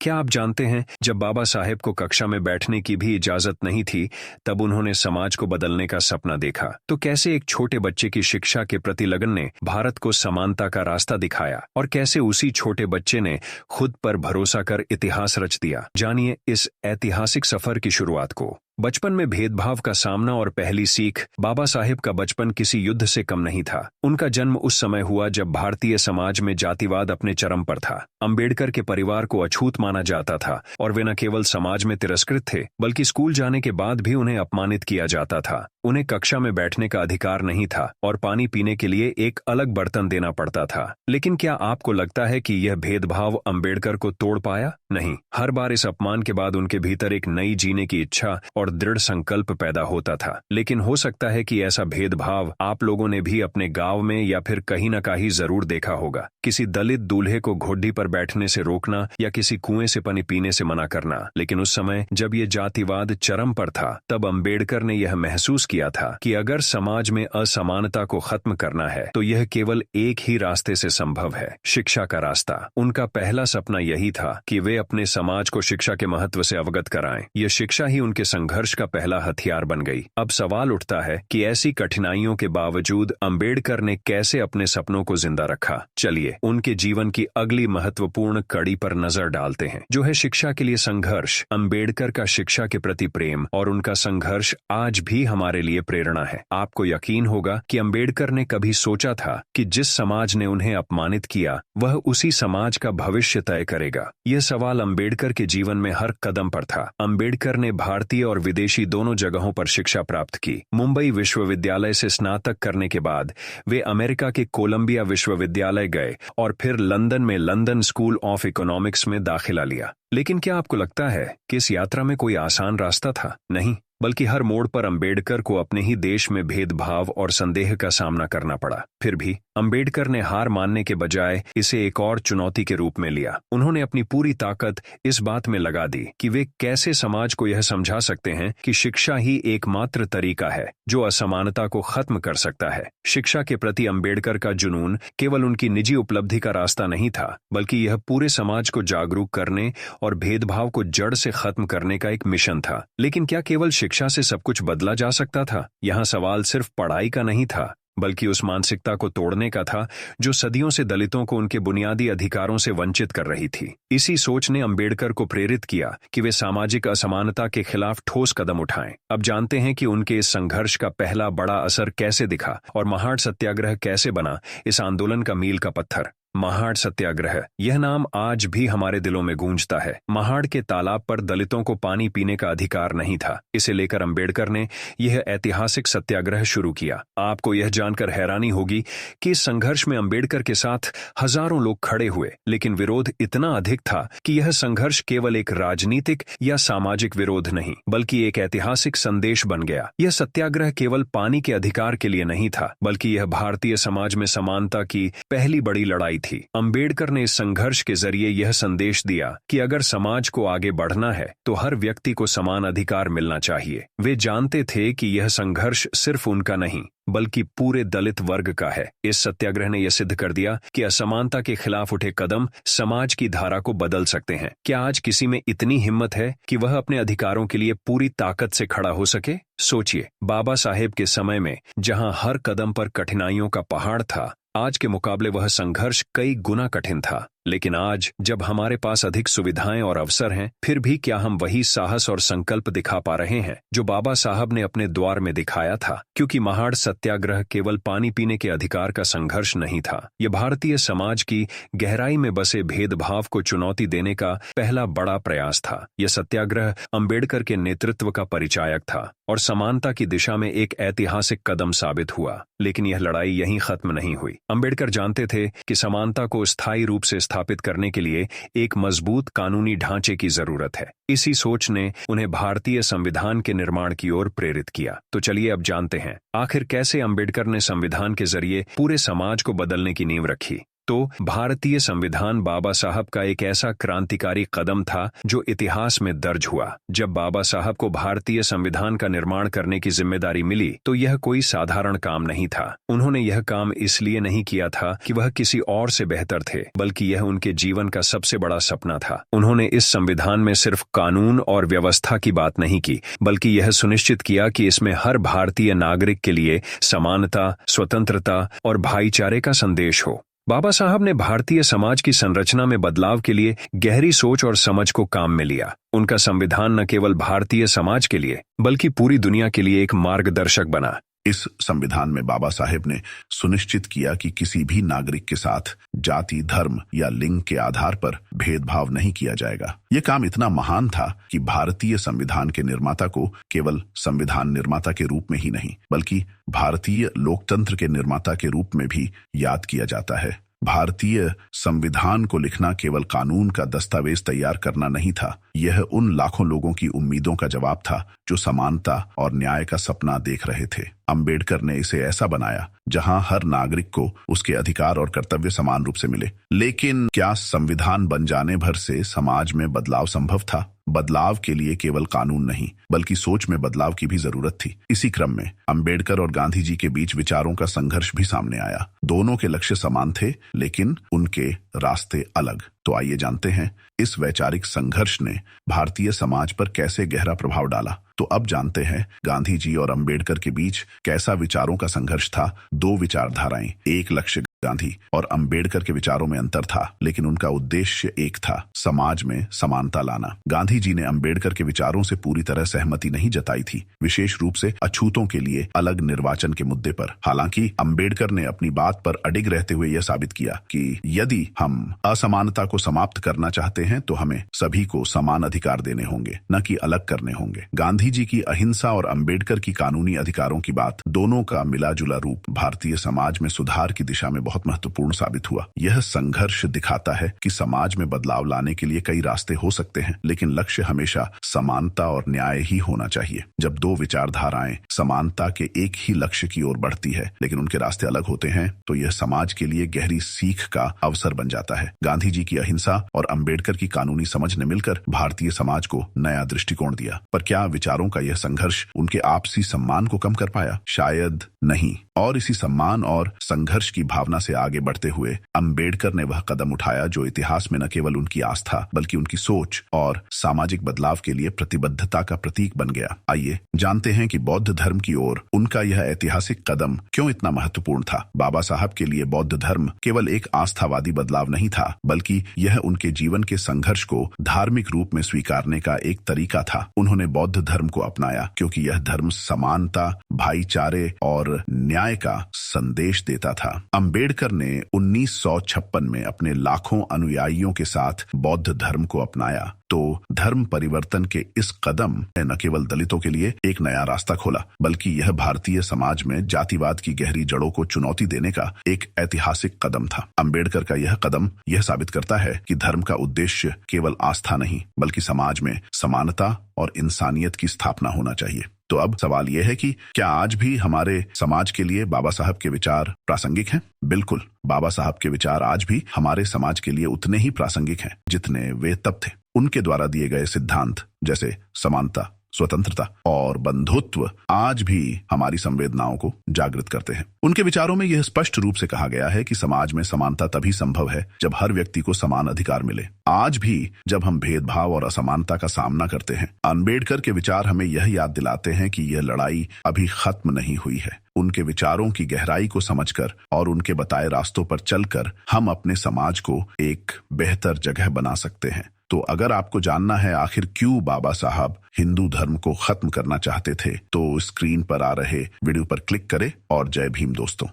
क्या आप जानते हैं, जब बाबा साहेब को कक्षा में बैठने की भी इजाजत नहीं थी, तब उन्होंने समाज को बदलने का सपना देखा। तो कैसे एक छोटे बच्चे की शिक्षा के प्रति लगन ने भारत को समानता का रास्ता दिखाया और कैसे उसी छोटे बच्चे ने खुद पर भरोसा कर इतिहास रच दिया। जानिए इस ऐतिहासिक सफर की शुरुआत को। बचपन में भेदभाव का सामना और पहली सीख। बाबा साहेब का बचपन किसी युद्ध से कम नहीं था। उनका जन्म उस समय हुआ जब भारतीय समाज में जातिवाद अपने चरम पर था। अंबेडकर के परिवार को अछूत माना जाता था और वे न केवल समाज में तिरस्कृत थे, बल्कि स्कूल जाने के बाद भी उन्हें अपमानित किया जाता था। उन्हें कक्षा में बैठने का अधिकार नहीं था और पानी पीने के लिए एक अलग बर्तन देना पड़ता था। लेकिन क्या आपको लगता है कि यह भेदभाव अंबेडकर को तोड़ पाया? नहीं। हर बार इस अपमान के बाद उनके भीतर एक नई जीने की इच्छा और दृढ़ संकल्प पैदा होता था। लेकिन हो सकता है कि ऐसा भेदभाव आप लोगों ने भी अपने गांव में या फिर कहीं न कहीं जरूर देखा होगा। किसी दलित दूल्हे को घोड़ी पर बैठने से रोकना या किसी कुएं से पानी पीने से मना करना। लेकिन उस समय जब ये जातिवाद चरम पर था, तब अंबेडकर ने यह महसूस किया था कि अगर समाज में असमानता को खत्म करना है तो यह केवल एक ही रास्ते से संभव है, शिक्षा का रास्ता। उनका पहला सपना यही था कि वे अपने समाज को शिक्षा के महत्व से अवगत कराएं। यह शिक्षा ही उनके संघर्ष का पहला हथियार बन गई। अब सवाल उठता है कि ऐसी कठिनाइयों के बावजूद अंबेडकर ने कैसे अपने सपनों को जिंदा रखा। चलिए उनके जीवन की अगली महत्वपूर्ण कड़ी पर नजर डालते हैं, जो है शिक्षा के लिए संघर्ष। अंबेडकर का शिक्षा के प्रति प्रेम और उनका संघर्ष आज भी हमारे लिए प्रेरणा है। आपको यकीन होगा कि अंबेडकर ने कभी सोचा था कि जिस समाज ने उन्हें अपमानित किया, वह उसी समाज का भविष्य तय करेगा। यह सवाल अंबेडकर के जीवन में हर कदम पर था। अंबेडकर ने भारतीय और विदेशी दोनों जगहों पर शिक्षा प्राप्त की। मुंबई विश्वविद्यालय से स्नातक करने के बाद वे अमेरिका के कोलंबिया विश्वविद्यालय गए और फिर लंदन में लंदन स्कूल ऑफ इकोनॉमिक्स में दाखिला लिया। लेकिन क्या आपको लगता है कि इस यात्रा में कोई आसान रास्ता था? नहीं, बल्कि हर मोड़ पर अंबेडकर को अपने ही देश में भेदभाव और संदेह का सामना करना पड़ा। फिर भी अंबेडकर ने हार मानने के बजाय इसे एक और चुनौती के रूप में लिया। उन्होंने अपनी पूरी ताकत इस बात में लगा दी कि वे कैसे समाज को यह समझा सकते हैं कि शिक्षा ही एकमात्र तरीका है जो असमानता को खत्म कर सकता है। शिक्षा के प्रति अंबेडकर का जुनून केवल उनकी निजी उपलब्धि का रास्ता नहीं था, बल्कि यह पूरे समाज को जागरूक करने और भेदभाव को जड़ से खत्म करने का एक मिशन था। लेकिन क्या केवल शिक्षा से सब कुछ बदला जा सकता था? यहाँ सवाल सिर्फ पढ़ाई का नहीं था, बल्कि उस मानसिकता को तोड़ने का था जो सदियों से दलितों को उनके बुनियादी अधिकारों से वंचित कर रही थी। इसी सोच ने अंबेडकर को प्रेरित किया कि वे सामाजिक असमानता के खिलाफ ठोस कदम उठाएं। अब जानते हैं कि उनके इस संघर्ष का पहला बड़ा असर कैसे दिखा और महाड़ सत्याग्रह कैसे बना इस आंदोलन का मील का पत्थर। महाड़ सत्याग्रह, यह नाम आज भी हमारे दिलों में गूंजता है। महाड़ के तालाब पर दलितों को पानी पीने का अधिकार नहीं था। इसे लेकर अंबेडकर ने यह ऐतिहासिक सत्याग्रह शुरू किया। आपको यह जानकर हैरानी होगी कि इस संघर्ष में अंबेडकर के साथ हजारों लोग खड़े हुए, लेकिन विरोध इतना अधिक था कि यह संघर्ष केवल एक राजनीतिक या सामाजिक विरोध नहीं, बल्कि एक ऐतिहासिक संदेश बन गया। यह सत्याग्रह केवल पानी के अधिकार के लिए नहीं था, बल्कि यह भारतीय समाज में समानता की पहली बड़ी लड़ाई थी। अंबेडकर ने इस संघर्ष के जरिए यह संदेश दिया कि अगर समाज को आगे बढ़ना है तो हर व्यक्ति को समान अधिकार मिलना चाहिए। वे जानते थे कि यह संघर्ष सिर्फ उनका नहीं, बल्कि पूरे दलित वर्ग का है। इस सत्याग्रह ने यह सिद्ध कर दिया कि असमानता के खिलाफ उठे कदम समाज की धारा को बदल सकते हैं। क्या आज किसी में इतनी हिम्मत है कि वह अपने अधिकारों के लिए पूरी ताकत से खड़ा हो सके? सोचिए, बाबा साहेब के समय में जहां हर कदम पर कठिनाइयों का पहाड़ था, आज के मुकाबले वह संघर्ष कई गुना कठिन था। लेकिन आज जब हमारे पास अधिक सुविधाएं और अवसर हैं, फिर भी क्या हम वही साहस और संकल्प दिखा पा रहे हैं जो बाबा साहब ने अपने द्वार में दिखाया था? क्योंकि महाड़ सत्याग्रह केवल पानी पीने के अधिकार का संघर्ष नहीं था, यह भारतीय समाज की गहराई में बसे भेदभाव को चुनौती देने का पहला बड़ा प्रयास था। यह सत्याग्रह अंबेडकर के नेतृत्व का परिचायक था और समानता की दिशा में एक ऐतिहासिक कदम साबित हुआ। लेकिन यह लड़ाई यहीं खत्म नहीं हुई। अंबेडकर जानते थे कि समानता को स्थायी रूप से स्थापित करने के लिए एक मजबूत कानूनी ढांचे की जरूरत है। इसी सोच ने उन्हें भारतीय संविधान के निर्माण की ओर प्रेरित किया। तो चलिए अब जानते हैं आखिर कैसे अंबेडकर ने संविधान के जरिए पूरे समाज को बदलने की नींव रखी। तो भारतीय संविधान बाबा साहब का एक ऐसा क्रांतिकारी कदम था जो इतिहास में दर्ज हुआ। जब बाबा साहब को भारतीय संविधान का निर्माण करने की जिम्मेदारी मिली तो यह कोई साधारण काम नहीं था। उन्होंने यह काम इसलिए नहीं किया था कि वह किसी और से बेहतर थे, बल्कि यह उनके जीवन का सबसे बड़ा सपना था। उन्होंने इस संविधान में सिर्फ कानून और व्यवस्था की बात नहीं की, बल्कि यह सुनिश्चित किया कि इसमें हर भारतीय नागरिक के लिए समानता, स्वतंत्रता और भाईचारे का संदेश हो। बाबा साहब ने भारतीय समाज की संरचना में बदलाव के लिए गहरी सोच और समझ को काम में लिया। उनका संविधान न केवल भारतीय समाज के लिए बल्कि पूरी दुनिया के लिए एक मार्गदर्शक बना। इस संविधान में बाबा साहेब ने सुनिश्चित किया कि किसी भी नागरिक के साथ जाति, धर्म या लिंग के आधार पर भेदभाव नहीं किया जाएगा। यह काम इतना महान था कि भारतीय संविधान के निर्माता को केवल संविधान निर्माता के रूप में ही नहीं, बल्कि भारतीय लोकतंत्र के निर्माता के रूप में भी याद किया जाता है। भारतीय संविधान को लिखना केवल कानून का दस्तावेज तैयार करना नहीं था, यह उन लाखों लोगों की उम्मीदों का जवाब था जो समानता और न्याय का सपना देख रहे थे। अंबेडकर ने इसे ऐसा बनाया जहां हर नागरिक को उसके अधिकार और कर्तव्य समान रूप से मिले। लेकिन क्या संविधान बन जाने भर से समाज में बदलाव संभव था? बदलाव के लिए केवल कानून नहीं, बल्कि सोच में बदलाव की भी जरूरत थी। इसी क्रम में अंबेडकर और गांधी जी के बीच विचारों का संघर्ष भी सामने आया। दोनों के लक्ष्य समान थे, लेकिन उनके रास्ते अलग। तो आइए जानते हैं इस वैचारिक संघर्ष ने भारतीय समाज पर कैसे गहरा प्रभाव डाला। तो अब जानते हैं गांधी जी और अंबेडकर के बीच कैसा विचारों का संघर्ष था। दो विचारधाराएं, एक लक्ष्य। गांधी और अंबेडकर के विचारों में अंतर था, लेकिन उनका उद्देश्य एक था, समाज में समानता लाना। गांधी जी ने अंबेडकर के विचारों से पूरी तरह सहमति नहीं जताई थी, विशेष रूप से अछूतों के लिए अलग निर्वाचन के मुद्दे पर। हालांकि अंबेडकर ने अपनी बात पर अडिग रहते हुए यह साबित किया कि यदि हम असमानता को समाप्त करना चाहते हैं तो हमें सभी को समान अधिकार देने होंगे, न कि अलग करने होंगे। गांधी जी की अहिंसा और अंबेडकर की कानूनी अधिकारों की बात, दोनों का मिला जुला रूप भारतीय समाज में सुधार की दिशा में बहुत महत्वपूर्ण साबित हुआ। यह संघर्ष दिखाता है कि समाज में बदलाव लाने के लिए कई रास्ते हो सकते हैं, लेकिन लक्ष्य हमेशा समानता और न्याय ही होना चाहिए। जब दो विचारधाराएं समानता के एक ही लक्ष्य की ओर बढ़ती है, लेकिन उनके रास्ते अलग होते हैं, तो यह समाज के लिए गहरी सीख का अवसर बन जाता है। गांधी जी की अहिंसा और अंबेडकर की कानूनी समझ ने मिलकर भारतीय समाज को नया दृष्टिकोण दिया। पर क्या विचारों का यह संघर्ष उनके आपसी सम्मान को कम कर पाया? शायद नहीं। और इसी सम्मान और संघर्ष की भावना से आगे बढ़ते हुए अंबेडकर ने वह कदम उठाया जो इतिहास में न केवल उनकी आस्था बल्कि उनकी सोच और सामाजिक बदलाव के लिए प्रतिबद्धता का प्रतीक बन गया। आइए जानते हैं कि बौद्ध धर्म की ओर उनका यह ऐतिहासिक कदम क्यों इतना महत्वपूर्ण था। बाबा साहब के लिए बौद्ध धर्म केवल एक आस्थावादी बदलाव नहीं था, बल्कि यह उनके जीवन के संघर्ष को धार्मिक रूप में स्वीकारने का एक तरीका था। उन्होंने बौद्ध धर्म को अपनाया क्योंकि यह धर्म समानता, भाईचारे और न्याय का संदेश देता था। अंबेडकर ने 1956 में अपने लाखों अनुयायियों के साथ बौद्ध धर्म को अपनाया। तो धर्म परिवर्तन के इस कदम ने न केवल दलितों के लिए एक नया रास्ता खोला, बल्कि यह भारतीय समाज में जातिवाद की गहरी जड़ों को चुनौती देने का एक ऐतिहासिक कदम था। अंबेडकर का यह कदम यह साबित करता है कि धर्म का उद्देश्य केवल आस्था नहीं, बल्कि समाज में समानता और इंसानियत की स्थापना होना चाहिए। तो अब सवाल यह है कि क्या आज भी हमारे समाज के लिए बाबा साहब के विचार प्रासंगिक हैं? बिल्कुल, बाबा साहब के विचार आज भी हमारे समाज के लिए उतने ही प्रासंगिक हैं जितने वे तब थे। उनके द्वारा दिए गए सिद्धांत जैसे समानता, स्वतंत्रता और बंधुत्व आज भी हमारी संवेदनाओं को जागृत करते हैं। उनके विचारों में यह स्पष्ट रूप से कहा गया है कि समाज में समानता तभी संभव है जब हर व्यक्ति को समान अधिकार मिले। आज भी जब हम भेदभाव और असमानता का सामना करते हैं, अंबेडकर के विचार हमें यह याद दिलाते हैं कि यह लड़ाई अभी खत्म नहीं हुई है। उनके विचारों की गहराई को समझकर और उनके बताए रास्तों पर चलकर हम अपने समाज को एक बेहतर जगह बना सकते हैं। तो अगर आपको जानना है आखिर क्यों बाबा साहब हिंदू धर्म को खत्म करना चाहते थे, तो स्क्रीन पर आ रहे वीडियो पर क्लिक करें और जय भीम दोस्तों।